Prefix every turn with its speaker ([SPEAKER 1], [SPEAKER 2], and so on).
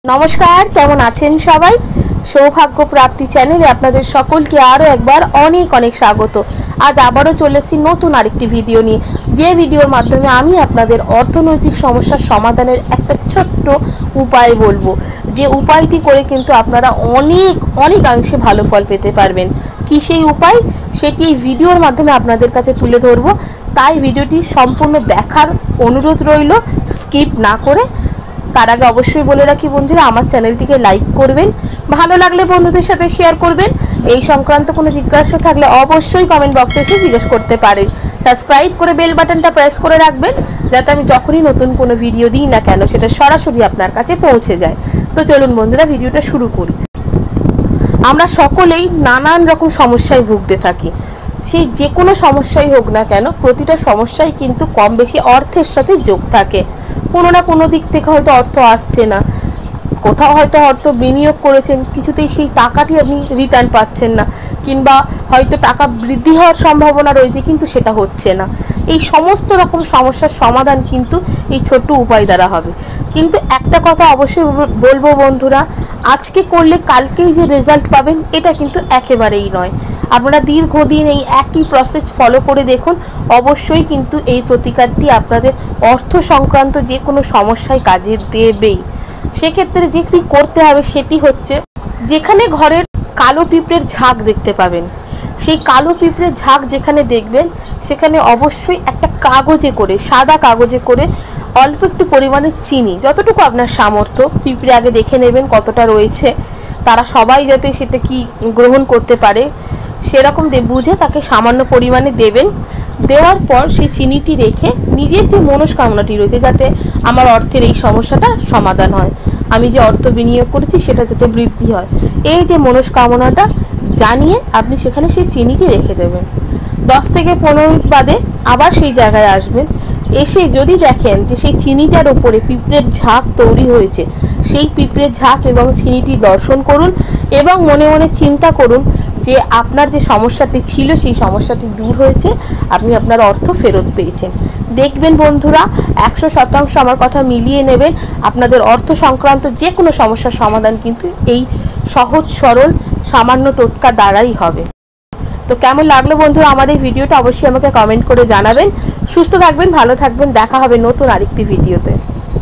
[SPEAKER 1] नमस्कार केमन आছেন सबाई सौभाग्य प्राप्ति चैनेले आपनादेर सकलके आरो एकबार अनेक अनेक स्वागत। आज आबारो चले एसेछि नतून आरेकटी भिडियो निये जे भिडियोर माध्यमे आमी आपनादेर अर्थनैतिक समस्यार समाधानेर एकटा छोट्ट उपाय बोलबो जे उपायटी करे किन्तु आपनारा अनेक अनेकांशे भालो फल पेते पारबेन। कि सेई उपाय सेटी एई भिडियोर माध्यमे आपनादेर काछे तुले धरबो, ताई भिडियोटी सम्पूर्ण देखार अनुरोध रइलो, स्किप ना करे। तार आगे अवश्य बोले राखी बंधुरा आमार चैनलटिके लाइक करबेन, भालो लागले बंधुदेर साथे शेयर करबेन। एई संक्रांत कोनो जिज्ञासा थाकले अवश्यई कमेंट बक्से एसे जिज्ञेस करते पारेन। सबस्क्राइब करे बेल बाटनटा प्रेस करे राखबेन जाते आमि जखोनी नतुन कोनो भिडियो दिई ना केन सेटा सरासरि आपनार काछे पौঁছে যায়। तो चलुन बंधुरा भिडियोटा शुरू करी। आमरा सकलेई नानान रकम समस्याय भुगते थाकि, সেই যে কোনো সমস্যাই হোক না কেন প্রতিটা সমস্যাই কিন্তু কম বেশি অর্থের সাথে যোগ থাকে। কোনো না কোনো দিক থেকে হয়তো অর্থ আসছে না, কোথাও হয়তো অর্থ বিনিয়োগ করেছেন কিছুতেই সেই টাকাটি আপনি রিটার্ন পাচ্ছেন না, কিংবা হয়তো টাকা বৃদ্ধি হওয়ার সম্ভাবনা রয়েছে কিন্তু সেটা হচ্ছে না। এই সমস্ত রকম সমস্যার সমাধান কিন্তু এই ছোট্ট উপায় দ্বারা হবে। কিন্তু একটা কথা অবশ্যই বলবো বন্ধুরা, আজকে করলে কালকেই যে রেজাল্ট পাবেন এটা কিন্তু একেবারেই নয়। আপনারা দীর্ঘদিন এই একই প্রসেস ফলো করে দেখুন, অবশ্যই কিন্তু এই প্রতিকারটি আপনাদের অর্থ সংক্রান্ত যে কোনো সমস্যায় কাজে দেবেই। সেক্ষেত্রে যেটি করতে হবে সেটি হচ্ছে, যেখানে ঘরের কালো পিঁপড়ের ঝাঁক দেখতে পাবেন, সেই কালো পিঁপড়ের ঝাঁক যেখানে দেখবেন সেখানে অবশ্যই একটা কাগজে করে, সাদা কাগজে করে অল্প একটু পরিমাণে চিনি, যতটুকু আপনার সামর্থ্য, পিঁপড়ে আগে দেখে নেবেন কতটা রয়েছে, তারা সবাই যাতে সেটা কি গ্রহণ করতে পারে সেরকম বুঝে তাকে সামান্য পরিমাণে দেবেন। দেওয়ার পর সেই চিনিটি রেখে নিজের যে মনস্কামনাটি রয়েছে, যাতে আমার অর্থের এই সমস্যাটা সমাধান হয়, আমি যে অর্থ বিনিয়োগ করেছি সেটা যাতে বৃদ্ধি হয়, এই যে মনস্কামনাটা জানিয়ে আপনি সেখানে সেই চিনিটি রেখে দেবেন। 10 থেকে 15 মিনিট বাদে আবার সেই জায়গায় আসবেন, এসে যদি দেখেন যে সেই চিনিটার ওপরে পিঁপড়ের ঝাঁক তৈরি হয়েছে, সেই পিঁপড়ের ঝাঁক এবং চিনিটি দর্শন করুন এবং মনে মনে চিন্তা করুন যে আপনার যে সমস্যাটি ছিল সেই সমস্যাটি দূর হয়েছে, আপনি আপনার অর্থ ফেরত পেয়েছেন। দেখবেন বন্ধুরা 100% আমার কথা মিলিয়ে নেবেন, আপনাদের অর্থ সংক্রান্ত যে কোনো সমস্যার সমাধান কিন্তু এই সহজ সরল সামান্য টোটকা দ্বারাই হবে। তো কেমন লাগলো বন্ধুরা আমার এই ভিডিওটা অবশ্যই আমাকে কমেন্ট করে জানাবেন। সুস্থ থাকবেন, ভালো থাকবেন, দেখা হবে নতুন আরেকটি ভিডিওতে।